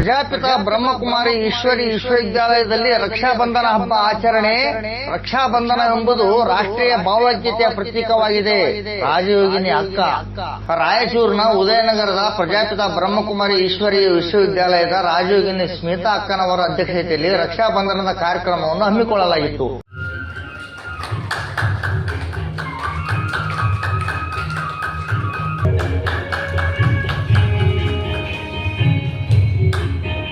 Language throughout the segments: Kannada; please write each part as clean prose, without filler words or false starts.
ಪ್ರಜಾಪಿತ ಬ್ರಹ್ಮಕುಮಾರಿ ಈಶ್ವರಿ ವಿಶ್ವವಿದ್ಯಾಲಯದಲ್ಲಿ ರಕ್ಷಾಬಂಧನ ಹಬ್ಬ ಆಚರಣೆ. ರಕ್ಷಾಬಂಧನ ಎಂಬುದು ರಾಷ್ಟ್ರೀಯ ಭಾವೈಕ್ಯತೆಯ ಪ್ರತೀಕವಾಗಿದೆ. ರಾಜಯೋಗಿನಿ ಅಕ್ಕ. ರಾಯಚೂರಿನ ಉದಯನಗರದ ಪ್ರಜಾಪಿತ ಬ್ರಹ್ಮಕುಮಾರಿ ಈಶ್ವರಿ ವಿಶ್ವವಿದ್ಯಾಲಯದ ರಾಜಯೋಗಿನಿ ಸ್ಮಿತಾ ಅಕ್ಕನವರ ಅಧ್ಯಕ್ಷತೆಯಲ್ಲಿ ರಕ್ಷಾಬಂಧನದ ಕಾರ್ಯಕ್ರಮವನ್ನು ಹಮ್ಮಿಕೊಳ್ಳಲಾಗಿತ್ತು.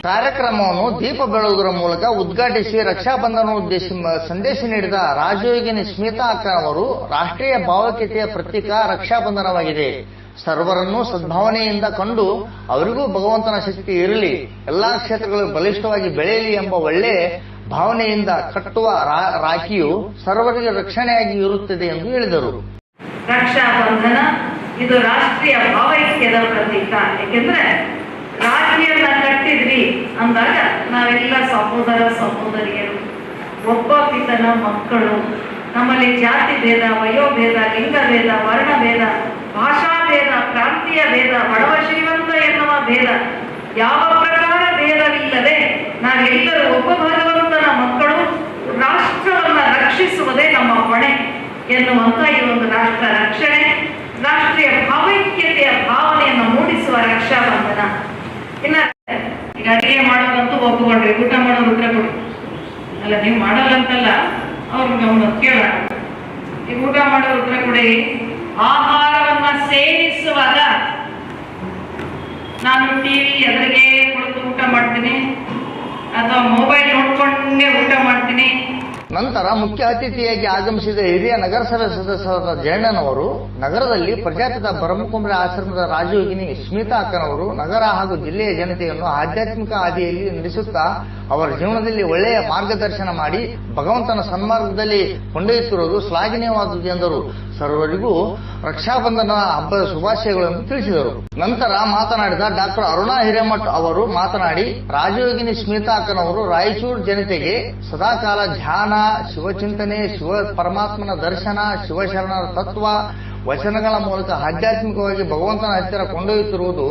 ಕಾರ್ಯಕ್ರಮವನ್ನು ದೀಪ ಬೆಳಗುವುದರ ಮೂಲಕ ಉದ್ಘಾಟಿಸಿ ರಕ್ಷಾಬಂಧನ ಉದ್ದೇಶಿಸಿ ಸಂದೇಶ ನೀಡಿದ ರಾಜಯೋಗಿನಿ ಸ್ಮಿತಾ ಅಕ್ಕನವರು, ರಾಷ್ಟ್ರೀಯ ಭಾವೈಕ್ಯತೆಯ ಪ್ರತೀಕ ರಕ್ಷಾಬಂಧನವಾಗಿದೆ. ಸರ್ವರನ್ನು ಸದ್ಭಾವನೆಯಿಂದ ಕಂಡು ಅವರಿಗೂ ಭಗವಂತನ ಶಕ್ತಿ ಇರಲಿ, ಎಲ್ಲಾ ಕ್ಷೇತ್ರಗಳು ಬಲಿಷ್ಠವಾಗಿ ಬೆಳೆಯಲಿ ಎಂಬ ಒಳ್ಳೆ ಭಾವನೆಯಿಂದ ಕಟ್ಟುವ ರಾಖಿಯು ಸರ್ವರಿಗೆ ರಕ್ಷಣೆಯಾಗಿ ಇರುತ್ತದೆ ಎಂದು ಹೇಳಿದರು. ರಕ್ಷಾಬಂಧನ ಇದು ರಾಷ್ಟ್ರೀಯ ಭಾವೈಕ್ಯದ ಪ್ರತೀಕ. ಏಕೆಂದ್ರೆ ರಾಖಿಯನ್ನ ಕಟ್ಟಿದ್ವಿ ಅಂದಾಗ ನಾವೆಲ್ಲ ಸಹೋದರ ಸಹೋದರಿಯರು, ಒಬ್ಬ ಪಿತನ ಮಕ್ಕಳು. ನಮ್ಮಲ್ಲಿ ಜಾತಿ ಭೇದ, ವಯೋಭೇದ, ಲಿಂಗಭೇದ, ವರ್ಣಭೇದ, ಭಾಷಾ ಭೇದ, ಪ್ರಾಂತೀಯ ಭೇದ, ಬಡವ ಶ್ರೀಮಂತ ಎನ್ನುವ ಭೇದ, ಯಾವ ಪ್ರಕಾರ ಭೇದವಿಲ್ಲದೆ ನಾವೆಲ್ಲರೂ ಒಬ್ಬ ಭಗವಂತನ ಮಕ್ಕಳು. ರಾಷ್ಟ್ರವನ್ನ ರಕ್ಷಿಸುವುದೇ ನಮ್ಮ ಹೊಣೆ ಎನ್ನುವಂತ ಈ ಒಂದು ರಾಷ್ಟ್ರ ರಕ್ಷಣೆ, ರಾಷ್ಟ್ರೀಯ ಭಾವೈಕ್ಯತೆಯ ಭಾವನೆಯನ್ನು ಮೂಡಿಸುವ ರಕ್ಷಾಬಂಧನ. ಇನ್ನ ಈಗ ಅಡಿಗೆ ಮಾಡೋದಂತೂ ಒಪ್ಪಿಕೊಂಡ್ರಿ, ಊಟ ಮಾಡೋದು ಉತ್ತರ ಕೊಡಿ. ಅಲ್ಲ, ನೀವು ಮಾಡಲ್ಲ ಅಂತಲ್ಲ, ಅವ್ರಿಗೆ ಅವನು ಕೇಳ. ಈಗ ಊಟ ಮಾಡೋ ಉತ್ತರ ಕೊಡಿ. ಆಹಾರವನ್ನ ಸೇವಿಸುವಾಗ ನಾನು ಟಿವಿ ಎದುರಿಗೆ ಕುಳಿತು ಊಟ ಮಾಡ್ತೀನಿ ಅಥವಾ ಮೊಬೈಲ್ ನೋಡ್ಕೊಂಡೇ ಊಟ ಮಾಡ್ತೀನಿ. ನಂತರ ಮುಖ್ಯ ಅತಿಥಿಯಾಗಿ ಆಗಮಿಸಿದ ಹಿರಿಯ ನಗರಸಭೆ ಸದಸ್ಯರಾದ ಜಯಣ್ಣನವರು, ನಗರದಲ್ಲಿ ಪ್ರಜಾಪಿತ ಬ್ರಹ್ಮಕುಮಾರಿ ಆಶ್ರಮದ ರಾಜಯೋಗಿನಿ ಸ್ಮಿತಾ ಅಕ್ಕನವರು ನಗರ ಹಾಗೂ ಜಿಲ್ಲೆಯ ಜನತೆಯನ್ನು ಆಧ್ಯಾತ್ಮಿಕ ಹಾದಿಯಲ್ಲಿ ನಡೆಸುತ್ತಾ ಅವರ ಜೀವನದಲ್ಲಿ ಒಳ್ಳೆಯ ಮಾರ್ಗದರ್ಶನ ಮಾಡಿ ಭಗವಂತನ ಸನ್ಮಾರ್ಗದಲ್ಲಿ ಕೊಂಡೊಯ್ಯುತ್ತಿರುವುದು ಶ್ಲಾಘನೀಯವಾದುದು ಎಂದರು. ಸರ್ವರಿಗೂ ರಕ್ಷಾಬಂಧನ ಹಬ್ಬದ ಶುಭಾಶಯಗಳನ್ನು ತಿಳಿಸಿದರು. ನಂತರ ಮಾತನಾಡಿದ ಡಾಕ್ಟರ್ ಅರುಣಾ ಹಿರೇಮಠ್ ಅವರು ಮಾತನಾಡಿ, ರಾಜಯೋಗಿನಿ ಸ್ಮಿತಾ ಅಕ್ಕನವರು ರಾಯಚೂರು ಜನತೆಗೆ ಸದಾಕಾಲ ಧ್ಯಾನ, ಶಿವಚಿಂತನೆ, ಶಿವ ಪರಮಾತ್ಮನ ದರ್ಶನ, ಶಿವಶರಣರ ತತ್ವ ವಚನಗಳ ಮೂಲಕ ಆಧ್ಯಾತ್ಮಿಕವಾಗಿ ಭಗವಂತನ ಹತ್ತಿರ ಕೊಂಡೊಯ್ಯುತ್ತಿರುವುದು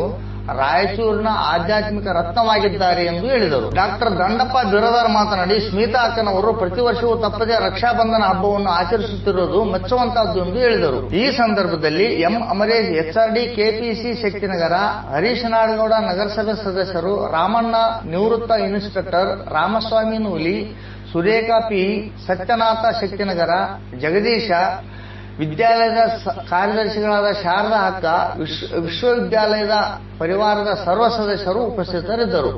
ರಾಯಚೂರಿನ ಆಧ್ಯಾತ್ಮಿಕ ರತ್ನವಾಗಿದ್ದಾರೆ ಎಂದು ಹೇಳಿದರು. ಡಾಕ್ಟರ್ ದಂಡಪ್ಪ ಬಿರದಾರ್ ಮಾತನಾಡಿ, ಸ್ಮಿತಾ ಅಕ್ಕನವರು ಪ್ರತಿ ವರ್ಷವೂ ತಪ್ಪದೆ ರಕ್ಷಾಬಂಧನ ಹಬ್ಬವನ್ನು ಆಚರಿಸುತ್ತಿರುವುದು ಮೆಚ್ಚುವಂತಹದ್ದು ಎಂದು ಹೇಳಿದರು. ಈ ಸಂದರ್ಭದಲ್ಲಿ M Amaresh, HRD, KPC Shaktinagar, Harish Nadagouda ನಗರಸಭೆ ಸದಸ್ಯರು, ರಾಮಣ್ಣ ನಿವೃತ್ತ ಇನ್ಸ್ಪೆಕ್ಟರ್, ರಾಮಸ್ವಾಮಿ ನೂಲಿ, ಸುರೇಖಾ ಪಿ, ಸತ್ಯನಾಥ ಶಕ್ತಿನಗರ, ಜಗದೀಶ, ವಿದ್ಯಾಲಯದ ಕಾರ್ಯದರ್ಶಿಗಳಾದ ಶಾರದಾ ಅಕ್ಕ, ವಿಶ್ವವಿದ್ಯಾಲಯದ ಪರಿವಾರದ ಸರ್ವ ಸದಸ್ಯರು ಉಪಸ್ಥಿತರಿದ್ದರು.